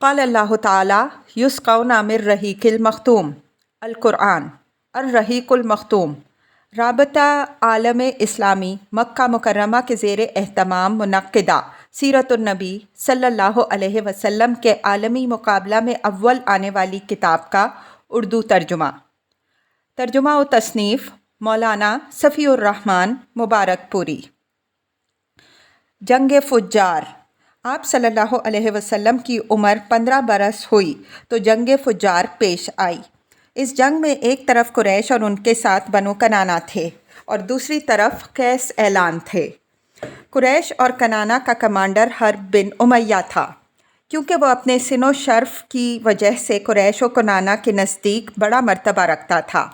قال اللہ تعالی یسقون من رحیق المختوم القرآن الرحیق المختوم۔ رابطہ عالم اسلامی مکہ مکرمہ کے زیر اہتمام منعقدہ سیرت النبی صلی اللہ علیہ وسلم کے عالمی مقابلہ میں اول آنے والی کتاب کا اردو ترجمہ و تصنیف مولانا صفی الرحمن مبارک پوری۔ جنگ فجار۔ آپ صلی اللہ علیہ وسلم کی عمر 15 برس ہوئی تو جنگ فجار پیش آئی۔ اس جنگ میں ایک طرف قریش اور ان کے ساتھ بنو کنانہ تھے اور دوسری طرف قیس اعلان تھے۔ قریش اور کنانہ کا کمانڈر حرب بن امیہ تھا، کیونکہ وہ اپنے سن و شرف کی وجہ سے قریش و کنانہ کے نزدیک بڑا مرتبہ رکھتا تھا۔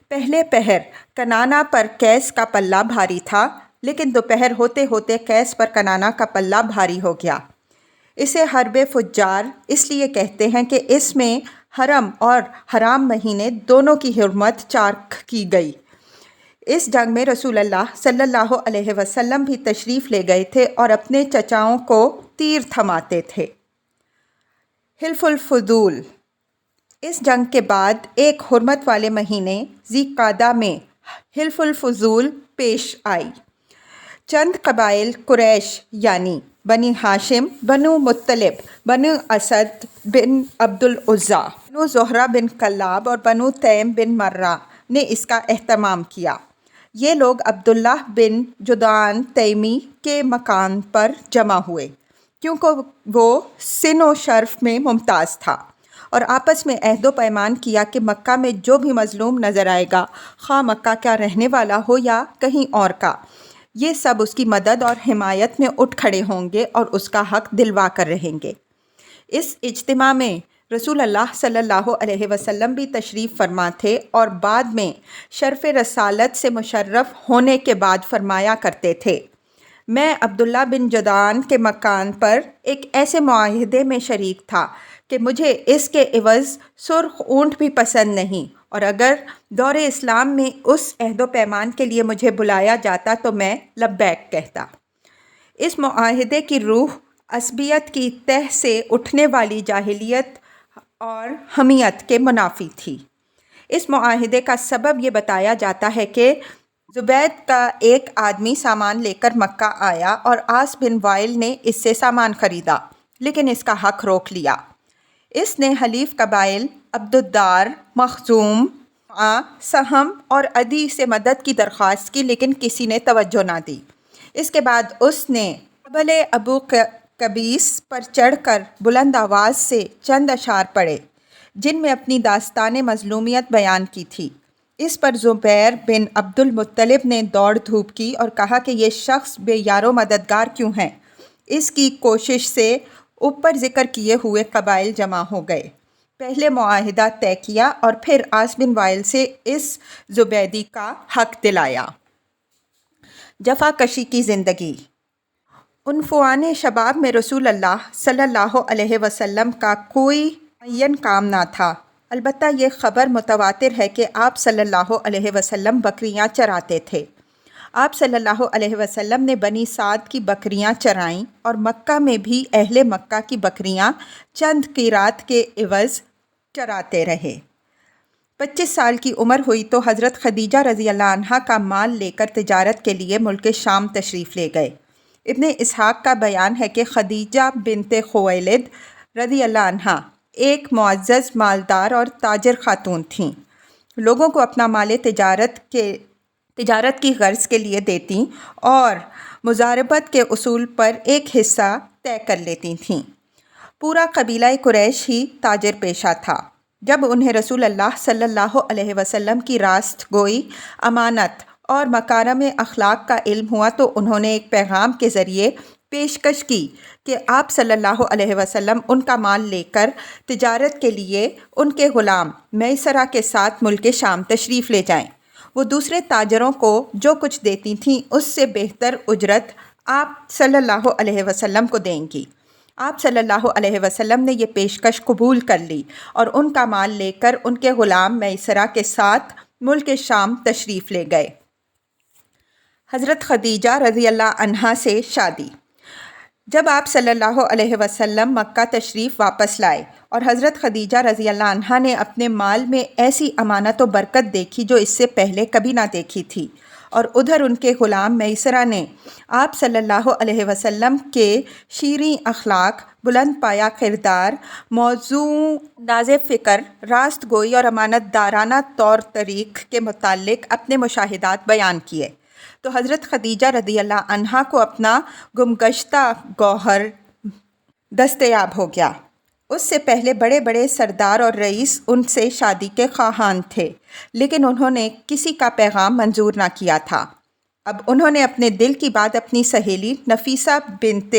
پہلے پہر کنانہ پر قیس کا پلہ بھاری تھا، لیکن دوپہر ہوتے ہوتے قیس پر کنانہ کا پلہ بھاری ہو گیا۔ اسے حرب فجار اس لیے کہتے ہیں کہ اس میں حرم اور حرام مہینے دونوں کی حرمت چاک کی گئی۔ اس جنگ میں رسول اللہ صلی اللہ علیہ وسلم بھی تشریف لے گئے تھے اور اپنے چچاؤں کو تیر تھماتے تھے۔ حلف الفضول۔ اس جنگ کے بعد ایک حرمت والے مہینے ذی قعدہ میں حلف الفضول پیش آئی۔ چند قبائل قریش یعنی بنی ہاشم، بنو مطلب، بنو اسد بن عبد العزیٰ، بنو زہرہ بن کلاب اور بنو تیم بن مرہ نے اس کا اہتمام کیا۔ یہ لوگ عبداللہ بن جدعان تیمی کے مکان پر جمع ہوئے، کیونکہ وہ سن و شرف میں ممتاز تھا، اور آپس میں عہد و پیمان کیا کہ مکہ میں جو بھی مظلوم نظر آئے گا، خواہ مکہ کا رہنے والا ہو یا کہیں اور کا، یہ سب اس کی مدد اور حمایت میں اٹھ کھڑے ہوں گے اور اس کا حق دلوا کر رہیں گے۔ اس اجتماع میں رسول اللہ صلی اللہ علیہ وسلم بھی تشریف فرما تھے اور بعد میں شرف رسالت سے مشرف ہونے کے بعد فرمایا کرتے تھے، میں عبداللہ بن جدعان کے مکان پر ایک ایسے معاہدے میں شریک تھا کہ مجھے اس کے عوض سرخ اونٹ بھی پسند نہیں، اور اگر دور اسلام میں اس عہد و پیمان کے لیے مجھے بلایا جاتا تو میں لبیک کہتا۔ اس معاہدے کی روح عصبیت کی تہ سے اٹھنے والی جاہلیت اور حمیت کے منافی تھی۔ اس معاہدے کا سبب یہ بتایا جاتا ہے کہ زبید کا ایک آدمی سامان لے کر مکہ آیا اور عاص بن وائل نے اس سے سامان خریدا، لیکن اس کا حق روک لیا۔ اس نے حلیف قبائل عبدالدار، مخزوم، سہم اور عدی سے مدد کی درخواست کی، لیکن کسی نے توجہ نہ دی۔ اس کے بعد اس نے جبل ابو قبیس پر چڑھ کر بلند آواز سے چند اشعار پڑھے، جن میں اپنی داستان مظلومیت بیان کی تھی۔ اس پر زبیر بن عبد المطلب نے دوڑ دھوپ کی اور کہا کہ یہ شخص بے یار و مددگار کیوں ہے؟ اس کی کوشش سے اوپر ذکر کیے ہوئے قبائل جمع ہو گئے، پہلے معاہدہ طے کیا اور پھر عاص بن وائل سے اس زبیدی کا حق دلایا۔ جفا کشی کی زندگی۔ عنفوان شباب میں رسول اللہ صلی اللہ علیہ وسلم کا کوئی معین کام نہ تھا، البتہ یہ خبر متواتر ہے کہ آپ صلی اللہ علیہ وسلم بکریاں چراتے تھے۔ آپ صلی اللہ علیہ وسلم نے بنی سعد کی بکریاں چرائیں اور مکہ میں بھی اہل مکہ کی بکریاں چند قیرات کے عوض چراتے رہے۔ 25 سال کی عمر ہوئی تو حضرت خدیجہ رضی اللہ عنہا کا مال لے کر تجارت کے لیے ملک شام تشریف لے گئے۔ ابن اسحاق کا بیان ہے کہ خدیجہ بنت خویلد رضی اللہ عنہا ایک معزز مالدار اور تاجر خاتون تھیں۔ لوگوں کو اپنا مال تجارت کی غرض کے لیے دیتیں اور مضاربت کے اصول پر ایک حصہ طے کر لیتی تھیں۔ پورا قبیلہ قریش ہی تاجر پیشہ تھا۔ جب انہیں رسول اللہ صلی اللہ علیہ وسلم کی راست گوئی، امانت اور مکارم اخلاق کا علم ہوا تو انہوں نے ایک پیغام کے ذریعے پیشکش کی کہ آپ صلی اللہ علیہ وسلم ان کا مال لے کر تجارت کے لیے ان کے غلام میسرہ کے ساتھ ملک شام تشریف لے جائیں۔ وہ دوسرے تاجروں کو جو کچھ دیتی تھیں اس سے بہتر اجرت آپ صلی اللہ علیہ وسلم کو دیں گی۔ آپ صلی اللہ علیہ وسلم نے یہ پیشکش قبول کر لی اور ان کا مال لے کر ان کے غلام میسرہ کے ساتھ ملک شام تشریف لے گئے۔ حضرت خدیجہ رضی اللہ عنہا سے شادی۔ جب آپ صلی اللہ علیہ وسلم مکہ تشریف واپس لائے اور حضرت خدیجہ رضی اللہ عنہا نے اپنے مال میں ایسی امانت و برکت دیکھی جو اس سے پہلے کبھی نہ دیکھی تھی، اور ادھر ان کے غلام میسرہ نے آپ صلی اللہ علیہ وسلم کے شیریں اخلاق، بلند پایہ کردار، موضوع انداز فکر، راست گوئی اور امانت دارانہ طور طریق کے متعلق اپنے مشاہدات بیان کیے، تو حضرت خدیجہ رضی اللہ عنہا کو اپنا گمگشتہ گوہر دستیاب ہو گیا۔ اس سے پہلے بڑے بڑے سردار اور رئیس ان سے شادی کے خواہاں تھے، لیکن انہوں نے کسی کا پیغام منظور نہ کیا تھا۔ اب انہوں نے اپنے دل کی بات اپنی سہیلی نفیسہ بنت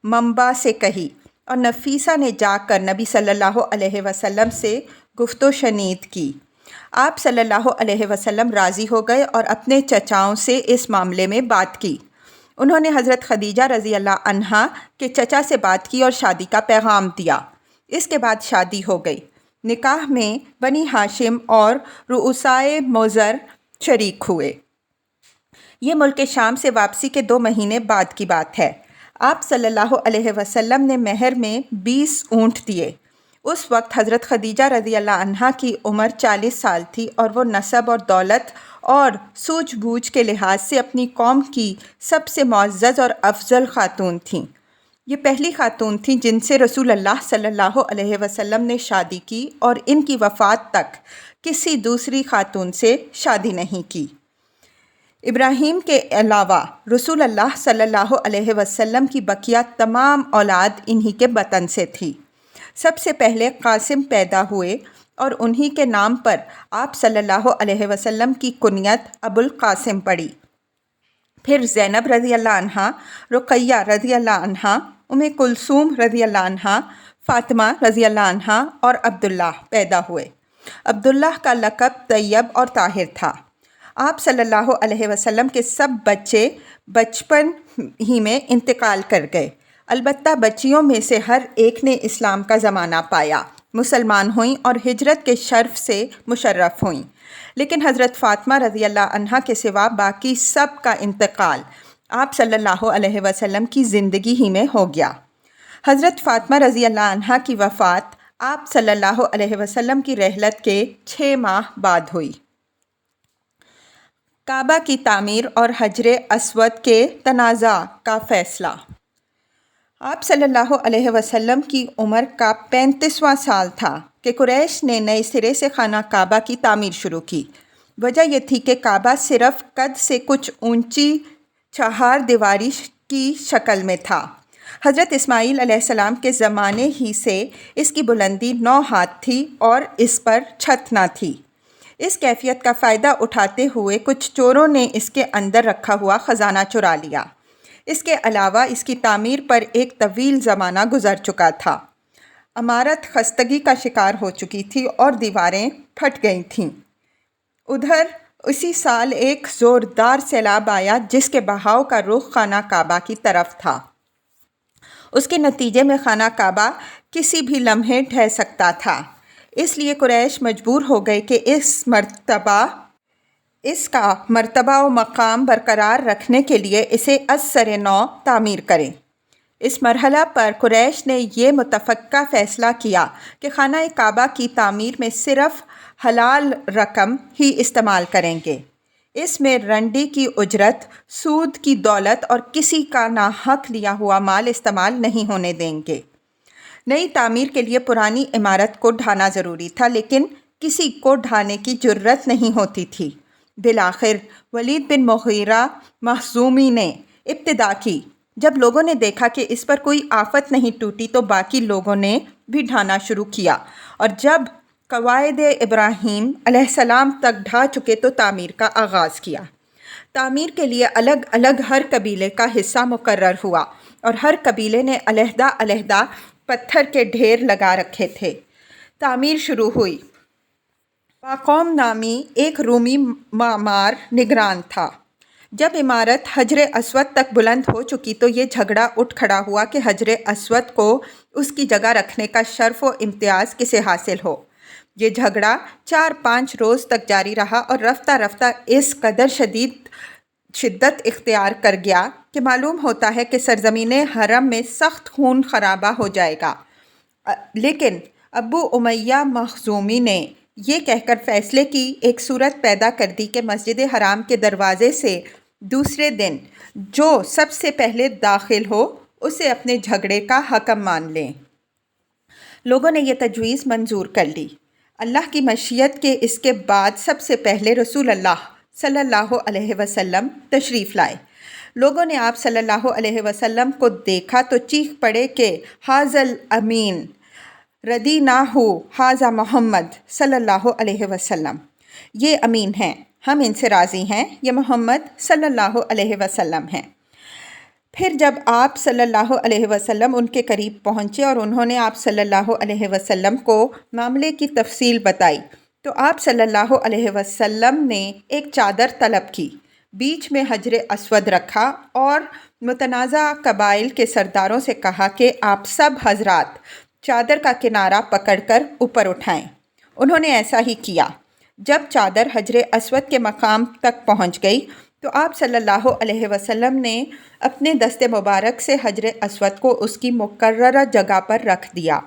منبع سے کہی، اور نفیسہ نے جا کر نبی صلی اللہ علیہ وسلم سے گفت و شنید کی۔ آپ صلی اللہ علیہ وسلم راضی ہو گئے اور اپنے چچاؤں سے اس معاملے میں بات کی۔ انہوں نے حضرت خدیجہ رضی اللہ عنہا کے چچا سے بات کی اور شادی کا پیغام دیا۔ اس کے بعد شادی ہو گئی۔ نکاح میں بنی ہاشم اور رؤسائے مضر شریک ہوئے۔ یہ ملک شام سے واپسی کے 2 مہینے بعد کی بات ہے۔ آپ صلی اللہ علیہ وسلم نے مہر میں 20 اونٹ دیے۔ اس وقت حضرت خدیجہ رضی اللہ عنہا کی عمر 40 سال تھی، اور وہ نسب اور دولت اور سوجھ بوجھ کے لحاظ سے اپنی قوم کی سب سے معزز اور افضل خاتون تھیں۔ یہ پہلی خاتون تھیں جن سے رسول اللہ صلی اللہ علیہ وسلم نے شادی کی، اور ان کی وفات تک کسی دوسری خاتون سے شادی نہیں کی۔ ابراہیم کے علاوہ رسول اللہ صلی اللہ علیہ وسلم کی بقیہ تمام اولاد انہی کے بطن سے تھی۔ سب سے پہلے قاسم پیدا ہوئے، اور انہی کے نام پر آپ صلی اللہ علیہ وسلم کی کنیت ابو القاسم پڑی۔ پھر زینب رضی اللہ عنہا، رقیہ رضی اللہ عنہا، کلثوم رضی اللہ عنہا، فاطمہ رضی اللہ عنہا اور عبداللہ پیدا ہوئے۔ عبداللہ کا لقب طیب اور طاہر تھا۔ آپ صلی اللہ علیہ وسلم کے سب بچے بچپن ہی میں انتقال کر گئے، البتہ بچیوں میں سے ہر ایک نے اسلام کا زمانہ پایا، مسلمان ہوئیں اور ہجرت کے شرف سے مشرف ہوئیں، لیکن حضرت فاطمہ رضی اللہ عنہا کے سوا باقی سب کا انتقال آپ صلی اللہ علیہ وسلم کی زندگی ہی میں ہو گیا۔ حضرت فاطمہ رضی اللہ عنہا کی وفات آپ صلی اللہ علیہ وسلم کی رحلت کے 6 ماہ بعد ہوئی۔ کعبہ کی تعمیر اور حجر اسود کے تنازع کا فیصلہ۔ آپ صلی اللہ علیہ وسلم کی عمر کا 35واں سال تھا کہ قریش نے نئے سرے سے خانہ کعبہ کی تعمیر شروع کی۔ وجہ یہ تھی کہ کعبہ صرف قد سے کچھ اونچی 4 دیواری کی شکل میں تھا۔ حضرت اسماعیل علیہ السلام کے زمانے ہی سے اس کی بلندی 9 ہاتھ تھی اور اس پر چھت نہ تھی۔ اس کیفیت کا فائدہ اٹھاتے ہوئے کچھ چوروں نے اس کے اندر رکھا ہوا خزانہ چرا لیا۔ اس کے علاوہ اس کی تعمیر پر ایک طویل زمانہ گزر چکا تھا۔ عمارت خستگی کا شکار ہو چکی تھی اور دیواریں پھٹ گئی تھیں۔ ادھر اسی سال ایک زوردار سیلاب آیا جس کے بہاؤ کا رخ خانہ کعبہ کی طرف تھا۔ اس کے نتیجے میں خانہ کعبہ کسی بھی لمحے ڈھہ سکتا تھا، اس لیے قریش مجبور ہو گئے کہ اس کا مرتبہ و مقام برقرار رکھنے کے لیے اسے از سر نو تعمیر کریں۔ اس مرحلہ پر قریش نے یہ متفقہ فیصلہ کیا کہ خانہ کعبہ کی تعمیر میں صرف حلال رقم ہی استعمال کریں گے، اس میں رنڈی کی اجرت، سود کی دولت اور کسی کا ناحق لیا ہوا مال استعمال نہیں ہونے دیں گے۔ نئی تعمیر کے لیے پرانی عمارت کو ڈھانا ضروری تھا، لیکن کسی کو ڈھانے کی جرت نہیں ہوتی تھی۔ بالآخر ولید بن مغیرہ مخزومی نے ابتدا کی۔ جب لوگوں نے دیکھا کہ اس پر کوئی آفت نہیں ٹوٹی تو باقی لوگوں نے بھی ڈھانا شروع کیا، اور جب قواعد ابراہیم علیہ السلام تک ڈھا چکے تو تعمیر کا آغاز کیا۔ تعمیر کے لیے الگ الگ ہر قبیلے کا حصہ مقرر ہوا، اور ہر قبیلے نے علیحدہ علیحدہ پتھر کے ڈھیر لگا رکھے تھے۔ تعمیر شروع ہوئی۔ باقوم نامی ایک رومی معمار نگران تھا۔ جب عمارت حجر اسود تک بلند ہو چکی تو یہ جھگڑا اٹھ کھڑا ہوا کہ حجر اسود کو اس کی جگہ رکھنے کا شرف و امتیاز کسے حاصل ہو۔ یہ جھگڑا 4-5 روز تک جاری رہا، اور رفتہ رفتہ اس قدر شدید شدت اختیار کر گیا کہ معلوم ہوتا ہے کہ سرزمین حرم میں سخت خون خرابہ ہو جائے گا۔ لیکن ابو امیہ مخزومی نے یہ کہہ کر فیصلے کی ایک صورت پیدا کر دی کہ مسجد حرام کے دروازے سے دوسرے دن جو سب سے پہلے داخل ہو اسے اپنے جھگڑے کا حکم مان لیں۔ لوگوں نے یہ تجویز منظور کر لی۔ اللہ کی مشیت کے اس کے بعد سب سے پہلے رسول اللہ صلی اللہ علیہ وسلم تشریف لائے۔ لوگوں نے آپ صلی اللہ علیہ وسلم کو دیکھا تو چیخ پڑے کہ حاذل امین ردیناہ حاذا محمد صلی اللہ علیہ وسلم، یہ امین ہیں، ہم ان سے راضی ہیں، یہ محمد صلی اللہ علیہ وسلم ہیں۔ پھر جب آپ صلی اللہ علیہ وسلم ان کے قریب پہنچے اور انہوں نے آپ صلی اللہ علیہ وسلم کو معاملے کی تفصیل بتائی تو آپ صلی اللہ علیہ وسلم نے ایک چادر طلب کی، بیچ میں حجر اسود رکھا اور متنازع قبائل کے سرداروں سے کہا کہ آپ سب حضرات چادر کا کنارہ پکڑ کر اوپر اٹھائیں۔ انہوں نے ایسا ہی کیا۔ جب چادر حجر اسود کے مقام تک پہنچ گئی تو آپ صلی اللہ علیہ وسلم نے اپنے دست مبارک سے حجر اسود کو اس کی مقررہ جگہ پر رکھ دیا۔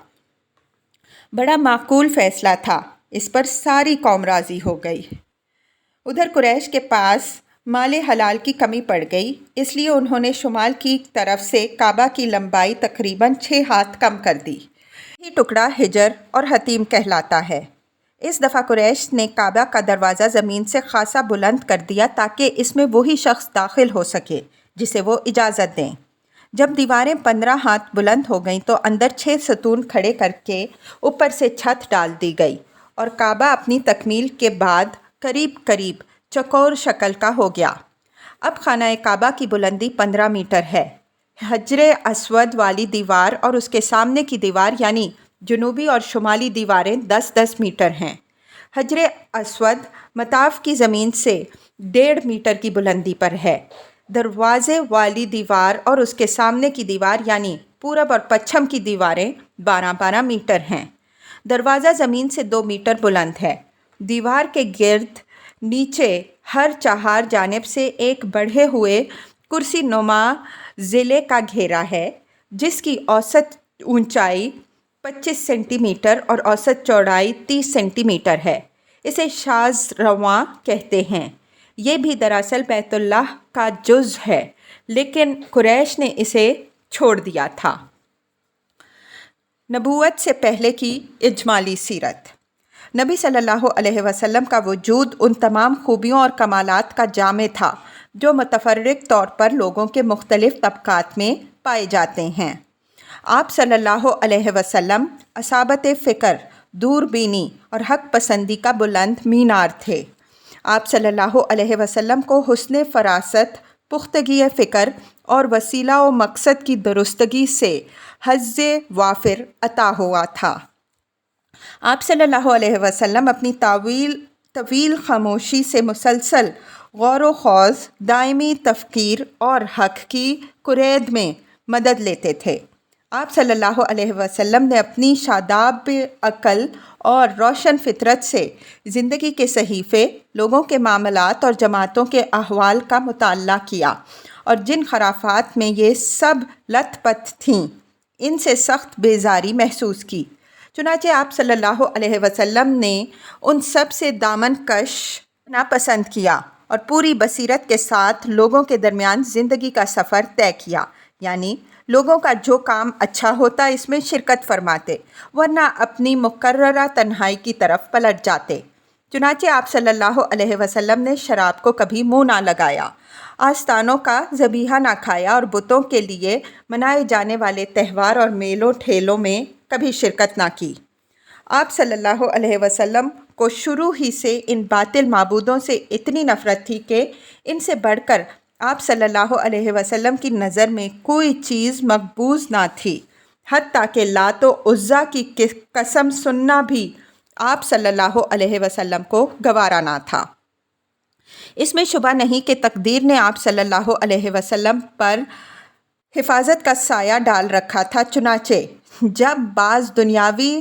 بڑا معقول فیصلہ تھا، اس پر ساری قوم راضی ہو گئی۔ ادھر قریش کے پاس مال حلال کی کمی پڑ گئی، اس لیے انہوں نے شمال کی طرف سے کعبہ کی لمبائی تقریباً 6 ہاتھ کم کر دی۔ یہی ٹکڑا حجر اور حتیم کہلاتا ہے۔ اس دفعہ قریش نے کعبہ کا دروازہ زمین سے خاصا بلند کر دیا تاکہ اس میں وہی شخص داخل ہو سکے جسے وہ اجازت دیں۔ جب دیواریں 15 ہاتھ بلند ہو گئیں تو اندر 6 ستون کھڑے کر کے اوپر سے چھت ڈال دی گئی اور کعبہ اپنی تکمیل کے بعد قریب قریب چوکور شکل کا ہو گیا۔ اب خانہ کعبہ کی بلندی 15 میٹر ہے۔ حجر اسود والی دیوار اور اس کے سامنے کی دیوار یعنی جنوبی اور شمالی دیواریں 10-10 میٹر ہیں۔ حجر اسود مطاف کی زمین سے 1.5 میٹر کی بلندی پر ہے۔ دروازے والی دیوار اور اس کے سامنے کی دیوار یعنی پورب اور پچھم کی دیواریں 12-12 میٹر ہیں۔ دروازہ زمین سے 2 میٹر بلند ہے۔ دیوار کے گرد نیچے ہر 4 جانب سے ایک بڑھے ہوئے کرسی نما ضلع کا گھیرا ہے جس کی اوسط اونچائی 25 سینٹی میٹر اور اوسط چوڑائی 30 سینٹی میٹر ہے۔ اسے شاذ رواں کہتے ہیں۔ یہ بھی دراصل بیت اللہ کا جز ہے لیکن قریش نے اسے چھوڑ دیا تھا۔ نبوت سے پہلے کی اجمالی سیرت۔ نبی صلی اللہ علیہ وسلم کا وجود ان تمام خوبیوں اور کمالات کا جامع تھا جو متفرق طور پر لوگوں کے مختلف طبقات میں پائے جاتے ہیں۔ آپ صلی اللہ علیہ وسلم اصابت فکر، دور بینی اور حق پسندی کا بلند مینار تھے۔ آپ صلی اللہ علیہ وسلم کو حسن فراست، پختگی فکر اور وسیلہ و مقصد کی درستگی سے حظ وافر عطا ہوا تھا۔ آپ صلی اللہ علیہ وسلم اپنی طویل خاموشی سے مسلسل غور و خوض، دائمی تفکیر اور حق کی کرید میں مدد لیتے تھے۔ آپ صلی اللہ علیہ وسلم نے اپنی شاداب عقل اور روشن فطرت سے زندگی کے صحیفے، لوگوں کے معاملات اور جماعتوں کے احوال کا مطالعہ کیا اور جن خرافات میں یہ سب لت پت تھیں ان سے سخت بیزاری محسوس کی۔ چنانچہ آپ صلی اللہ علیہ وسلم نے ان سب سے دامن کش ناپسند کیا اور پوری بصیرت کے ساتھ لوگوں کے درمیان زندگی کا سفر طے کیا، یعنی لوگوں کا جو کام اچھا ہوتا اس میں شرکت فرماتے ورنہ اپنی مقررہ تنہائی کی طرف پلٹ جاتے۔ چنانچہ آپ صلی اللہ علیہ وسلم نے شراب کو کبھی منہ نہ لگایا، آستانوں کا ذبیحہ نہ کھایا اور بتوں کے لیے منائے جانے والے تہوار اور میلوں ٹھیلوں میں کبھی شرکت نہ کی۔ آپ صلی اللہ علیہ وسلم کو شروع ہی سے ان باطل معبودوں سے اتنی نفرت تھی کہ ان سے بڑھ کر آپ صلی اللہ علیہ وسلم کی نظر میں کوئی چیز مقبوض نہ تھی، حتیٰ کہ لات و عزیٰ کی قسم سننا بھی آپ صلی اللہ علیہ وسلم کو گوارا نہ تھا۔ اس میں شبہ نہیں کہ تقدیر نے آپ صلی اللہ علیہ وسلم پر حفاظت کا سایہ ڈال رکھا تھا۔ چنانچہ جب بعض دنیاوی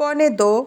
1.25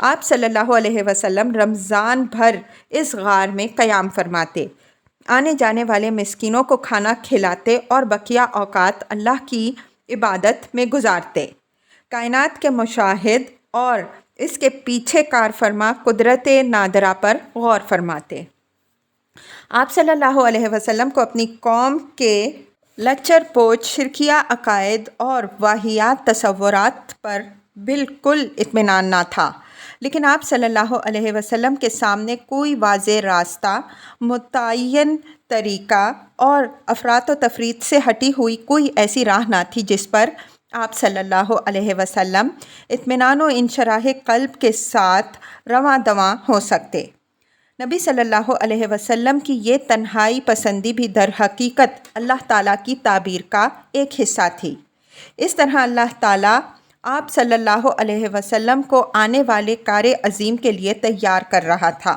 آپ صلی اللہ علیہ وسلم رمضان بھر اس غار میں قیام فرماتے، آنے جانے والے مسکینوں کو کھانا کھلاتے اور بقیہ اوقات اللہ کی عبادت میں گزارتے۔ کائنات کے مشاہد اور اس کے پیچھے کار فرما قدرت نادرہ پر غور فرماتے۔ آپ صلی اللہ علیہ وسلم کو اپنی قوم کے لچر پوچ شرکیہ عقائد اور واہیات تصورات پر بالکل اطمینان نہ تھا، لیکن آپ صلی اللہ علیہ وسلم کے سامنے کوئی واضح راستہ، متعین طریقہ اور افراط و تفریط سے ہٹی ہوئی کوئی ایسی راہ نہ تھی جس پر آپ صلی اللہ علیہ وسلم اطمینان و انشراح قلب کے ساتھ رواں دواں ہو سکتے۔ نبی صلی اللہ علیہ وسلم کی یہ تنہائی پسندی بھی در حقیقت اللہ تعالیٰ کی تعبیر کا ایک حصہ تھی۔ اس طرح اللہ تعالیٰ آپ صلی اللہ علیہ وسلم کو آنے والے کار عظیم کے لیے تیار کر رہا تھا۔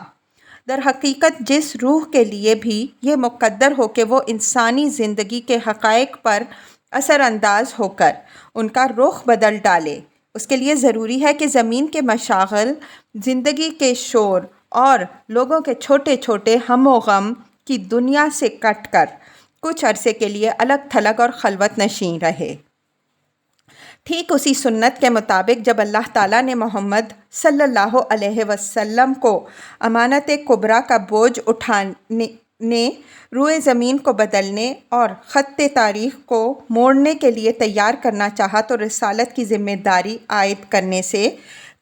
در حقیقت جس روح کے لیے بھی یہ مقدر ہو کہ وہ انسانی زندگی کے حقائق پر اثر انداز ہو کر ان کا رخ بدل ڈالے، اس کے لیے ضروری ہے کہ زمین کے مشاغل، زندگی کے شور اور لوگوں کے چھوٹے چھوٹے ہم و غم کی دنیا سے کٹ کر کچھ عرصے کے لیے الگ تھلگ اور خلوت نشین رہے۔ ٹھیک اسی سنت کے مطابق جب اللہ تعالیٰ نے محمد صلی اللہ علیہ وسلم کو امانت کبریٰ کا بوجھ اٹھانے، روئے زمین کو بدلنے اور خط تاریخ کو موڑنے کے لیے تیار کرنا چاہا تو رسالت کی ذمہ داری عائد کرنے سے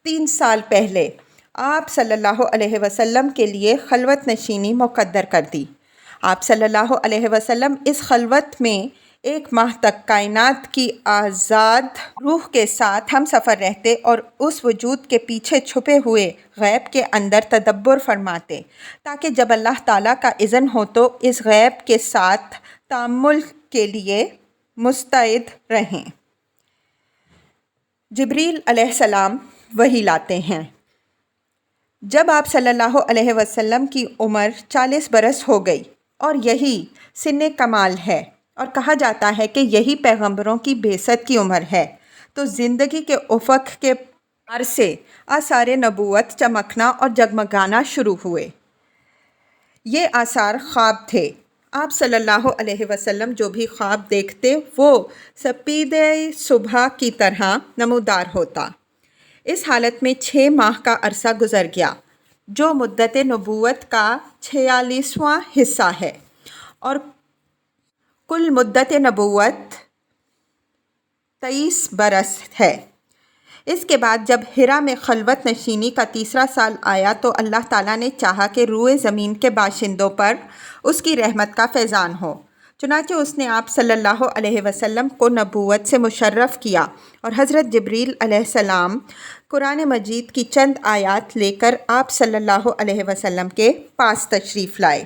3 سال پہلے آپ صلی اللہ علیہ وسلم کے لیے خلوت نشینی مقدر کر دی۔ آپ صلی اللہ علیہ وسلم اس خلوت میں 1 ماہ تک کائنات کی آزاد روح کے ساتھ ہم سفر رہتے اور اس وجود کے پیچھے چھپے ہوئے غیب کے اندر تدبر فرماتے، تاکہ جب اللہ تعالیٰ کا اذن ہو تو اس غیب کے ساتھ تعامل کے لیے مستعد رہیں۔ جبریل علیہ السلام وحی لاتے ہیں۔ جب آپ صلی اللہ علیہ وسلم کی عمر 40 برس ہو گئی اور یہی سن کمال ہے اور کہا جاتا ہے کہ یہی پیغمبروں کی بعثت کی عمر ہے، تو زندگی کے افق کے پار سے آثار نبوت چمکنا اور جگمگانا شروع ہوئے۔ یہ آثار خواب تھے۔ آپ صلی اللہ علیہ وسلم جو بھی خواب دیکھتے وہ سپید صبح کی طرح نمودار ہوتا۔ اس حالت میں 6 ماہ کا عرصہ گزر گیا، جو مدت نبوت کا 46واں حصہ ہے، اور کل مدت نبوت 23 برس ہے۔ اس کے بعد جب حرا میں خلوت نشینی کا 3 سال آیا تو اللہ تعالیٰ نے چاہا کہ روئے زمین کے باشندوں پر اس کی رحمت کا فیضان ہو، چنانچہ اس نے آپ صلی اللہ علیہ وسلم کو نبوت سے مشرف کیا اور حضرت جبریل علیہ السلام قرآن مجید کی چند آیات لے کر آپ صلی اللہ علیہ وسلم کے پاس تشریف لائے۔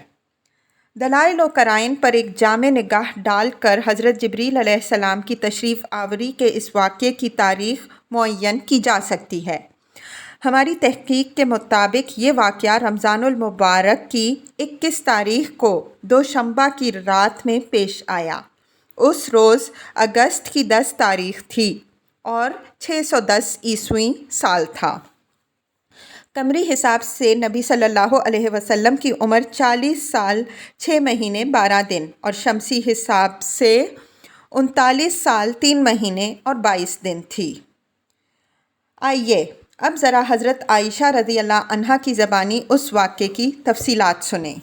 دلائل و قرائن پر ایک جامع نگاہ ڈال کر حضرت جبریل علیہ السلام کی تشریف آوری کے اس واقعے کی تاریخ معین کی جا سکتی ہے۔ ہماری تحقیق کے مطابق یہ واقعہ رمضان المبارک کی 21 تاریخ کو دوشنبہ کی رات میں پیش آیا۔ اس روز اگست کی 10 تاریخ تھی اور 610 عیسوی سال تھا۔ قمری حساب سے نبی صلی اللہ علیہ وسلم کی عمر 40 سال 6 مہینے 12 دن اور شمسی حساب سے 39 سال 3 مہینے اور 22 دن تھی۔ آئیے اب ذرا حضرت عائشہ رضی اللہ عنہا کی زبانی اس واقعے کی تفصیلات سنیں۔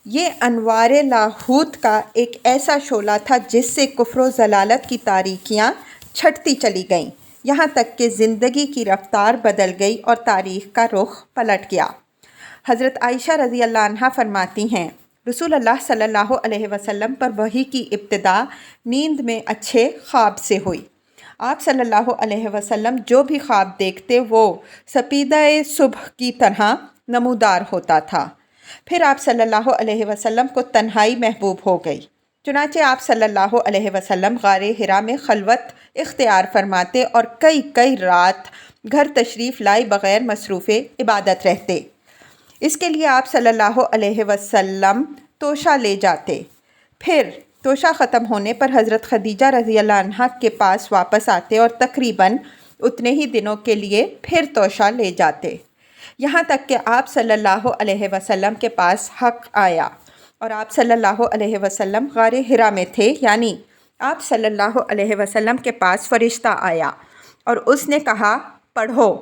یہ انوار لاہوت کا ایک ایسا شعلہ تھا جس سے کفر و ضلالت کی تاریکیاں چھٹتی چلی گئیں، یہاں تک کہ زندگی کی رفتار بدل گئی اور تاریخ کا رخ پلٹ گیا۔ حضرت عائشہ رضی اللہ عنہا فرماتی ہیں، رسول اللہ صلی اللہ علیہ وسلم پر وحی کی ابتدا نیند میں اچھے خواب سے ہوئی۔ آپ صلی اللہ علیہ وسلم جو بھی خواب دیکھتے وہ سپیدہ صبح کی طرح نمودار ہوتا تھا۔ پھر آپ صلی اللہ علیہ وسلم کو تنہائی محبوب ہو گئی، چنانچہ آپ صلی اللہ علیہ وسلم غار حرا میں خلوت اختیار فرماتے اور کئی رات گھر تشریف لائے بغیر مصروف عبادت رہتے۔ اس کے لیے آپ صلی اللہ علیہ وسلم توشہ لے جاتے، پھر توشہ ختم ہونے پر حضرت خدیجہ رضی اللہ عنہا کے پاس واپس آتے اور تقریباً اتنے ہی دنوں کے لیے پھر توشہ لے جاتے، یہاں تک کہ آپ صلی اللہ علیہ وسلم کے پاس حق آیا، اور آپ صلی اللہ علیہ وسلم غار حرا میں تھے، یعنی آپ صلی اللہ علیہ وسلم کے پاس فرشتہ آیا اور اس نے کہا پڑھو۔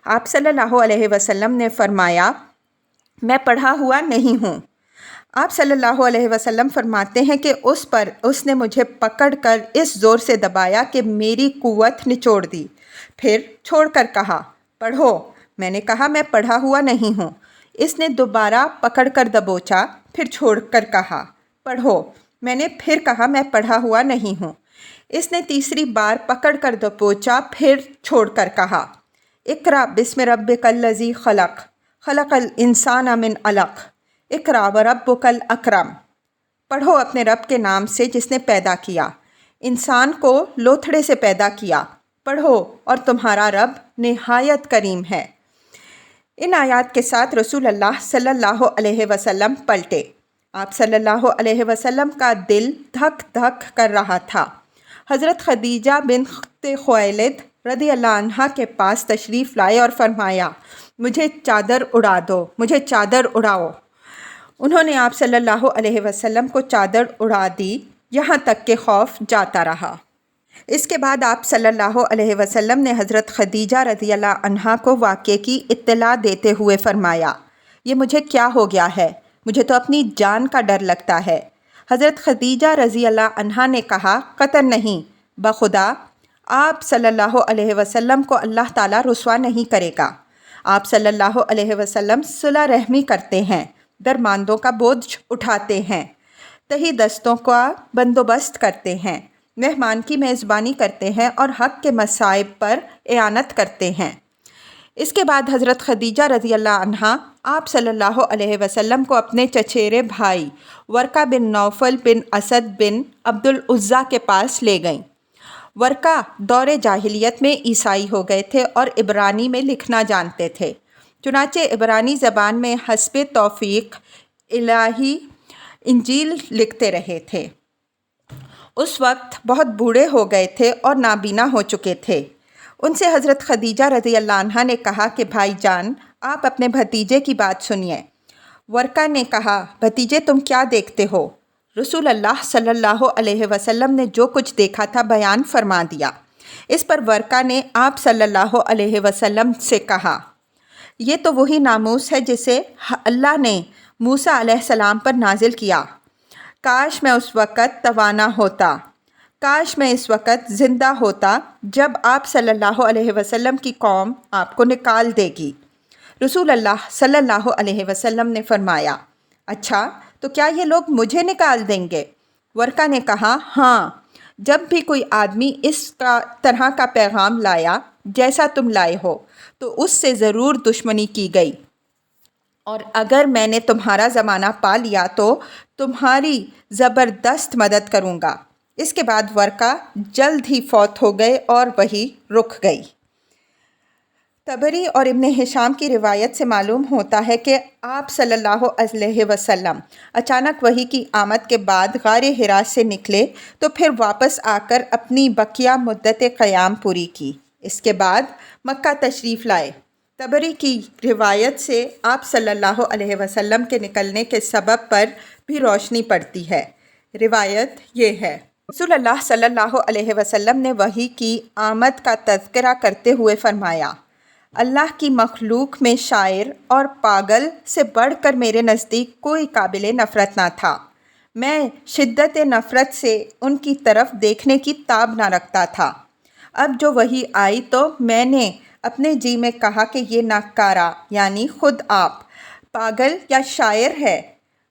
آپ صلی اللہ علیہ وسلم نے فرمایا میں پڑھا ہوا نہیں ہوں۔ آپ صلی اللہ علیہ وسلم فرماتے ہیں کہ اس نے مجھے پکڑ کر اس زور سے دبایا کہ میری قوت نچوڑ دی، پھر چھوڑ کر کہا پڑھو۔ میں نے کہا میں پڑھا ہوا نہیں ہوں۔ اس نے دوبارہ پکڑ کر دبوچا، پھر چھوڑ کر کہا پڑھو۔ میں نے پھر کہا میں پڑھا ہوا نہیں ہوں۔ اس نے تیسری بار پکڑ کر دبوچا، پھر چھوڑ کر کہا اقرأ بسم ربک الذی خلق، خلق الانسان من علق، اقرأ وربک الاکرم۔ پڑھو اپنے رب کے نام سے جس نے پیدا کیا، انسان کو لوتھڑے سے پیدا کیا، پڑھو اور تمہارا رب نہایت کریم ہے۔ ان آیات کے ساتھ رسول اللہ صلی اللہ علیہ وسلم پلٹے۔ آپ صلی اللہ علیہ وسلم کا دل دھک دھک کر رہا تھا۔ حضرت خدیجہ بنت خویلد رضی اللہ عنہا کے پاس تشریف لائے اور فرمایا مجھے چادر اڑا دو، مجھے چادر اڑاؤ۔ انہوں نے آپ صلی اللہ علیہ وسلم کو چادر اڑا دی، یہاں تک کہ خوف جاتا رہا۔ اس کے بعد آپ صلی اللہ علیہ وسلم نے حضرت خدیجہ رضی اللہ عنہا کو واقعے کی اطلاع دیتے ہوئے فرمایا یہ مجھے کیا ہو گیا ہے، مجھے تو اپنی جان کا ڈر لگتا ہے۔ حضرت خدیجہ رضی اللہ عنہا نے کہا قطع نہیں، بخدا آپ صلی اللہ علیہ وسلم کو اللہ تعالیٰ رسوا نہیں کرے گا۔ آپ صلی اللہ علیہ وسلم صلہ رحمی کرتے ہیں، درماندوں کا بوجھ اٹھاتے ہیں، تہی دستوں کا بندوبست کرتے ہیں، مہمان کی میزبانی کرتے ہیں اور حق کے مصائب پر اعانت کرتے ہیں۔ اس کے بعد حضرت خدیجہ رضی اللہ عنہا آپ صلی اللہ علیہ وسلم کو اپنے چچیرے بھائی ورقہ بن نوفل بن اسد بن عبد العزیٰ کے پاس لے گئیں۔ ورقہ دور جاہلیت میں عیسائی ہو گئے تھے اور عبرانی میں لکھنا جانتے تھے، چنانچہ عبرانی زبان میں حسب توفیق الہی انجیل لکھتے رہے تھے۔ اس وقت بہت بوڑھے ہو گئے تھے اور نابینا ہو چکے تھے۔ ان سے حضرت خدیجہ رضی اللہ عنہا نے کہا کہ بھائی جان آپ اپنے بھتیجے کی بات سنیے۔ ورقہ نے کہا بھتیجے تم کیا دیکھتے ہو؟ رسول اللہ صلی اللہ علیہ وسلم نے جو کچھ دیکھا تھا بیان فرما دیا۔ اس پر ورقہ نے آپ صلی اللہ علیہ وسلم سے کہا یہ تو وہی ناموس ہے جسے اللہ نے موسیٰ علیہ السلام پر نازل کیا۔ کاش میں اس وقت توانا ہوتا، کاش میں اس وقت زندہ ہوتا جب آپ صلی اللہ علیہ وسلم کی قوم آپ کو نکال دے گی۔ رسول اللہ صلی اللہ علیہ وسلم نے فرمایا اچھا تو کیا یہ لوگ مجھے نکال دیں گے؟ ورقہ نے کہا ہاں، جب بھی کوئی آدمی اس طرح کا پیغام لایا جیسا تم لائے ہو تو اس سے ضرور دشمنی کی گئی، اور اگر میں نے تمہارا زمانہ پا لیا تو تمہاری زبردست مدد کروں گا۔ اس کے بعد ورقہ جلد ہی فوت ہو گئے اور وحی رک گئی۔ طبری اور ابن ہشام کی روایت سے معلوم ہوتا ہے کہ آپ صلی اللہ علیہ وسلم اچانک وحی کی آمد کے بعد غار حرا سے نکلے تو پھر واپس آ کر اپنی بقیہ مدت قیام پوری کی۔ اس کے بعد مکہ تشریف لائے۔ طبری کی روایت سے آپ صلی اللہ علیہ وسلم کے نکلنے کے سبب پر بھی روشنی پڑتی ہے۔ روایت یہ ہے رسول اللہ صلی اللہ علیہ وسلم نے وحی کی آمد کا تذکرہ کرتے ہوئے فرمایا اللہ کی مخلوق میں شاعر اور پاگل سے بڑھ کر میرے نزدیک کوئی قابل نفرت نہ تھا۔ میں شدت نفرت سے ان کی طرف دیکھنے کی تاب نہ رکھتا تھا۔ اب جو وحی آئی تو میں نے اپنے جی میں کہا کہ یہ ناکارہ یعنی خود آپ پاگل یا شاعر ہے،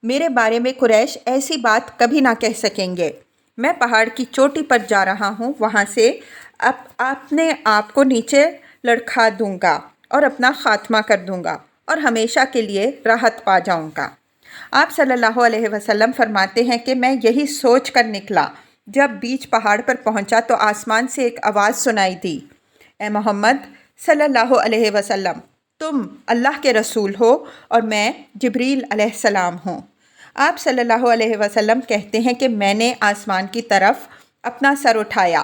میرے بارے میں قریش ایسی بات کبھی نہ کہہ سکیں گے۔ میں پہاڑ کی چوٹی پر جا رہا ہوں، وہاں سے اپنے آپ کو نیچے لڑکھا دوں گا اور اپنا خاتمہ کر دوں گا اور ہمیشہ کے لیے راحت پا جاؤں گا۔ آپ صلی اللہ علیہ وسلم فرماتے ہیں کہ میں یہی سوچ کر نکلا، جب بیچ پہاڑ پر پہنچا تو آسمان سے ایک آواز سنائی دی، اے محمد صلی اللہ علیہ وسلم تم اللہ کے رسول ہو اور میں جبریل علیہ السلام ہوں۔ آپ صلی اللہ علیہ وسلم کہتے ہیں کہ میں نے آسمان کی طرف اپنا سر اٹھایا،